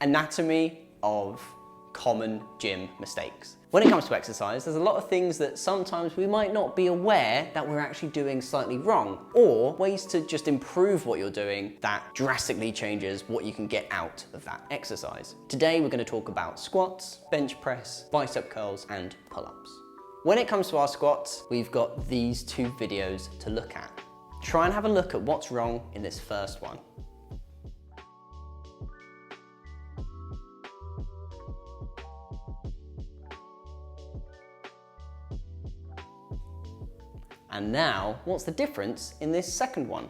Anatomy of common gym mistakes. When it comes to exercise, there's a lot of things that sometimes we might not be aware that we're actually doing slightly wrong, or ways to just improve what you're doing that drastically changes what you can get out of that exercise. Today, we're going to talk about squats, bench press, bicep curls, and pull-ups. When it comes to our squats, we've got these two videos to look at. Try and have a look at what's wrong in this first one. And now, what's the difference in this second one?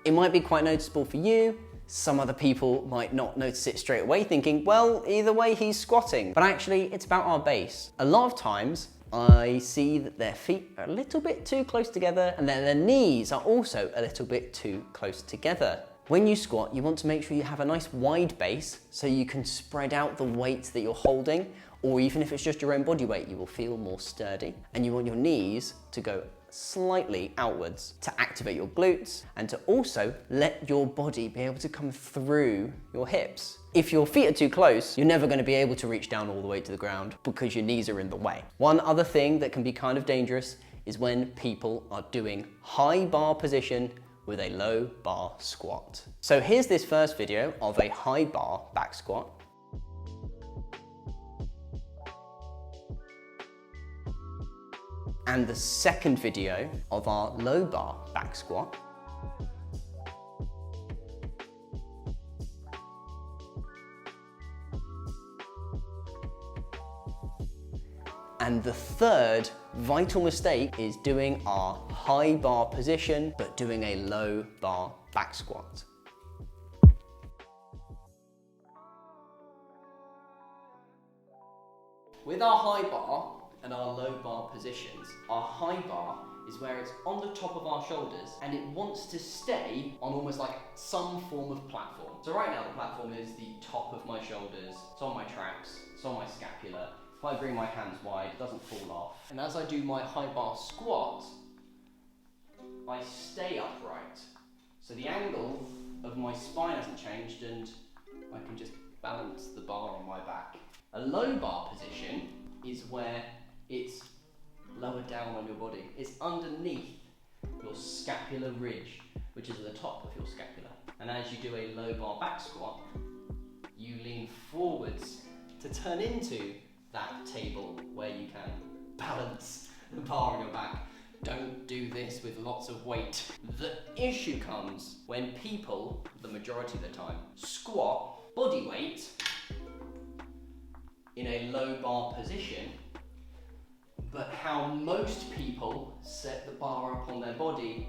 It might be quite noticeable for you. Some other people might not notice it straight away, thinking, well, either way he's squatting. But actually, it's about our base. A lot of times, I see that their feet are a little bit too close together, and then their knees are also a little bit too close together. When you squat, you want to make sure you have a nice wide base so you can spread out the weight that you're holding, or even if it's just your own body weight, you will feel more sturdy. And you want your knees to go slightly outwards to activate your glutes and to also let your body be able to come through your hips. If your feet are too close, you're never going to be able to reach down all the way to the ground because your knees are in the way. One other thing that can be kind of dangerous is when people are doing high bar position with a low bar squat. So here's this first video of a high bar back squat. And the second video of our low bar back squat. And the third vital mistake is doing our high bar position, but doing a low bar back squat. With our high bar and our low bar positions, our high bar is where it's on the top of our shoulders and it wants to stay on almost like some form of platform. So right now the platform is the top of my shoulders, it's on my traps, it's on my scapula. If I bring my hands wide, it doesn't fall off. And as I do my high bar squat, I stay upright. So the angle of my spine hasn't changed and I can just balance the bar on my back. A low bar position is where it's lower down on your body. It's underneath your scapular ridge, which is at the top of your scapula. And as you do a low bar back squat, you lean forwards to turn into that table where you can balance the bar on your back. Don't do this with lots of weight. The issue comes when people, the majority of the time, squat body weight in a low bar position, but how most people set the bar up on their body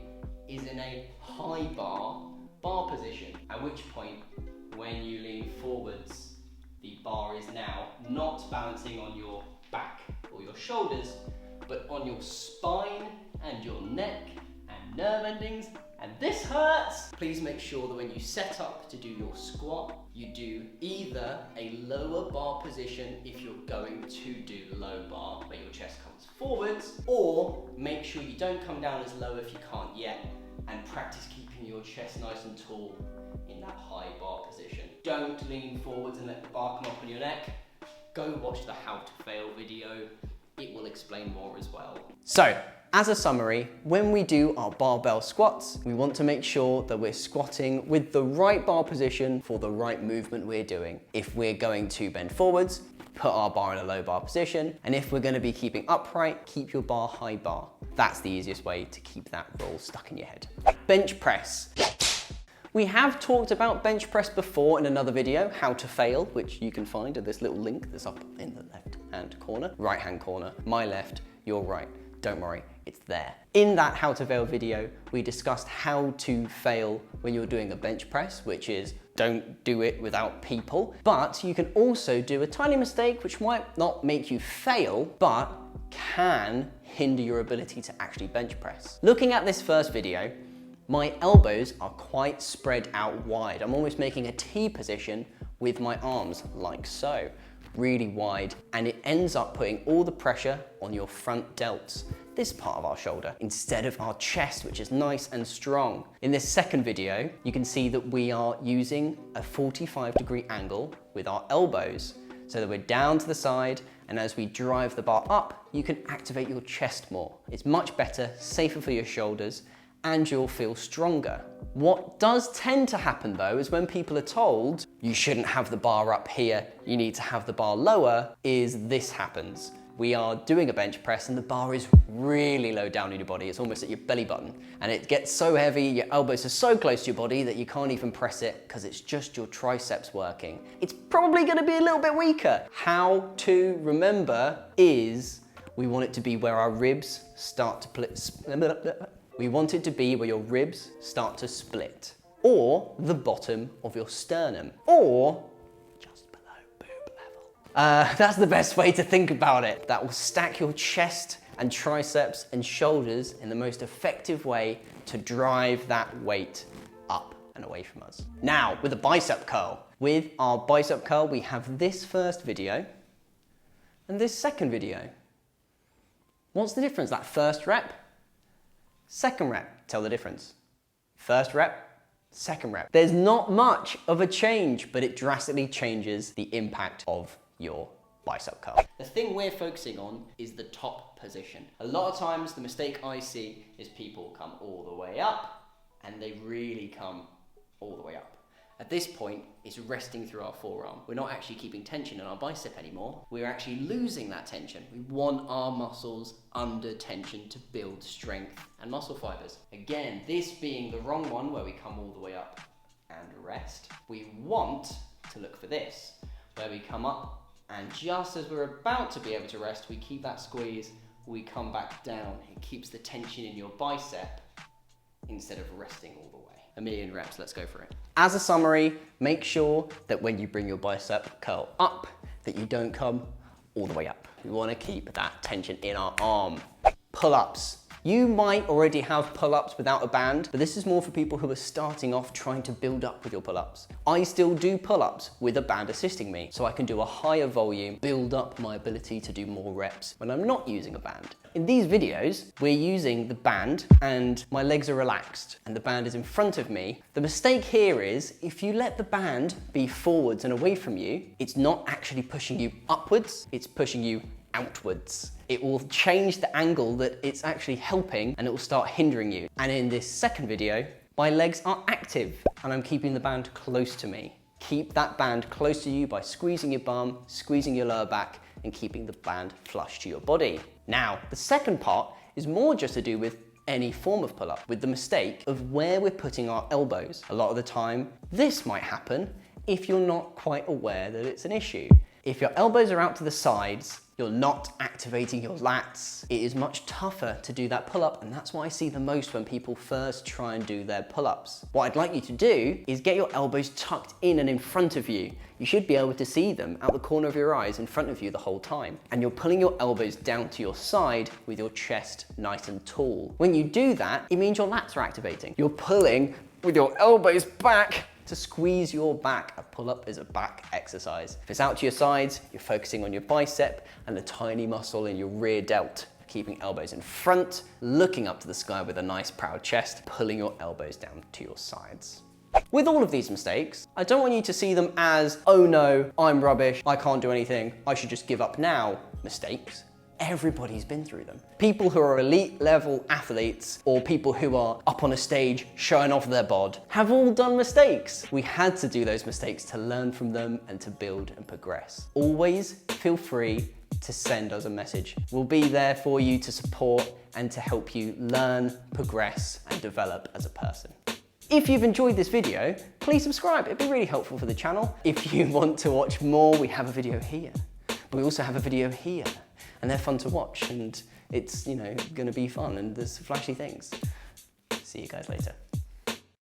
is in a high bar position, at which point when you lean forwards, the bar is now not balancing on your back or your shoulders, but on your spine and your neck and nerve endings, and this hurts. Please make sure that when you set up to do your squat, you do either a lower bar position if you're going to do low bar, where your chest comes forwards, or make sure you don't come down as low if you can't yet, and practice keeping your chest nice and tall in that high bar position. Don't lean forwards and let the bar come up on your neck. Go watch the How to Fail video. It will explain more as well. So, as a summary, when we do our barbell squats, we want to make sure that we're squatting with the right bar position for the right movement we're doing. If we're going to bend forwards, put our bar in a low bar position. And if we're going to be keeping upright, keep your bar high bar. That's the easiest way to keep that rule stuck in your head. Bench press. We have talked about bench press before in another video, How to Fail, which you can find at this little link that's up in the left-hand corner, right-hand corner, my left, your right. Don't worry, it's there. In that How to Fail video, we discussed how to fail when you're doing a bench press, which is don't do it without people. But you can also do a tiny mistake which might not make you fail, but can hinder your ability to actually bench press. Looking at this first video, my elbows are quite spread out wide. I'm almost making a T position with my arms like so. really wide, and it ends up putting all the pressure on your front delts, this part of our shoulder, instead of our chest, which is nice and strong. In this second video, you can see that we are using a 45-degree angle with our elbows, so that we're down to the side, and as we drive the bar up, you can activate your chest more. It's much better, safer for your shoulders, and you'll feel stronger. What does tend to happen though is when people are told you shouldn't have the bar up here, you need to have the bar lower, is this happens. We are doing a bench press and the bar is really low down in your body. It's almost at your belly button. And it gets so heavy, your elbows are so close to your body that you can't even press it because it's just your triceps working. It's probably gonna be a little bit weaker. How to remember is we want it to be where our ribs start to we want it to be where your ribs start to split, or the bottom of your sternum, or just below boob level. That's the best way to think about it. That will stack your chest and triceps and shoulders in the most effective way to drive that weight up and away from us. Now, with a bicep curl. With our bicep curl, we have this first video and this second video. What's the difference? That first rep, second rep, tell the difference. First rep, second rep. There's not much of a change, but it drastically changes the impact of your bicep curl. The thing we're focusing on is the top position. A lot of times the mistake I see is people come all the way up and they really come all the way up. At this point, it's resting through our forearm. We're not actually keeping tension in our bicep anymore. We're actually losing that tension. We want our muscles under tension to build strength and muscle fibers. Again, this being the wrong one where we come all the way up and rest, we want to look for this, where we come up and just as we're about to be able to rest, we keep that squeeze, we come back down. It keeps the tension in your bicep instead of resting all the way. 1,000,000 reps, let's go for it. As a summary, make sure that when you bring your bicep curl up, that you don't come all the way up. We want to keep that tension in our arm. Pull-ups. You might already have pull-ups without a band, but this is more for people who are starting off trying to build up with your pull-ups. I still do pull-ups with a band assisting me, so I can do a higher volume, build up my ability to do more reps when I'm not using a band. In these videos, we're using the band and my legs are relaxed and the band is in front of me. The mistake here is if you let the band be forwards and away from you, it's not actually pushing you upwards, it's pushing you outwards. It will change the angle that it's actually helping and it will start hindering you. And in this second video, my legs are active and I'm keeping the band close to me. Keep that band close to you by squeezing your bum, squeezing your lower back and keeping the band flush to your body. Now, the second part is more just to do with any form of pull-up, with the mistake of where we're putting our elbows. A lot of the time, this might happen if you're not quite aware that it's an issue. If your elbows are out to the sides, you're not activating your lats. It is much tougher to do that pull-up, and that's what I see the most when people first try and do their pull-ups. What I'd like you to do is get your elbows tucked in and in front of you. You should be able to see them out the corner of your eyes in front of you the whole time. And you're pulling your elbows down to your side with your chest nice and tall. When you do that, it means your lats are activating. You're pulling with your elbows back to squeeze your back. A pull-up is a back exercise. If it's out to your sides, you're focusing on your bicep and the tiny muscle in your rear delt. Keeping elbows in front, looking up to the sky with a nice proud chest, pulling your elbows down to your sides. With all of these mistakes, I don't want you to see them as, oh no, I'm rubbish, I can't do anything, I should just give up now mistakes. Everybody's been through them. People who are elite level athletes or people who are up on a stage showing off their bod have all done mistakes. We had to do those mistakes to learn from them and to build and progress. Always feel free to send us a message. We'll be there for you to support and to help you learn, progress and develop as a person. If you've enjoyed this video, please subscribe. It'd be really helpful for the channel. If you want to watch more, we have a video here, but we also have a video here. And they're fun to watch and it's, gonna be fun and there's flashy things. See you guys later.